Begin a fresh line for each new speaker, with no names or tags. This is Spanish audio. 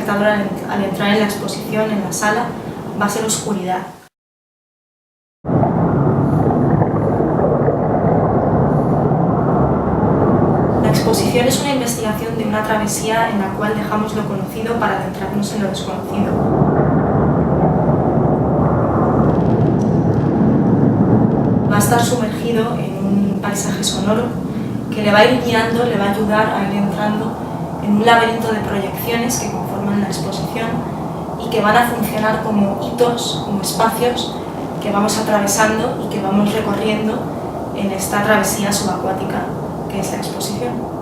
espectador al entrar en la exposición, en la sala, va a ser oscuridad. La exposición es una investigación de una travesía en la cual dejamos lo conocido para adentrarnos en lo desconocido. Va a estar sumergido en un paisaje sonoro que le va a ir guiando, le va a ayudar a ir entrando en un laberinto de proyecciones que conforman la exposición y que van a funcionar como hitos, como espacios que vamos atravesando y que vamos recorriendo en esta travesía subacuática que es la exposición.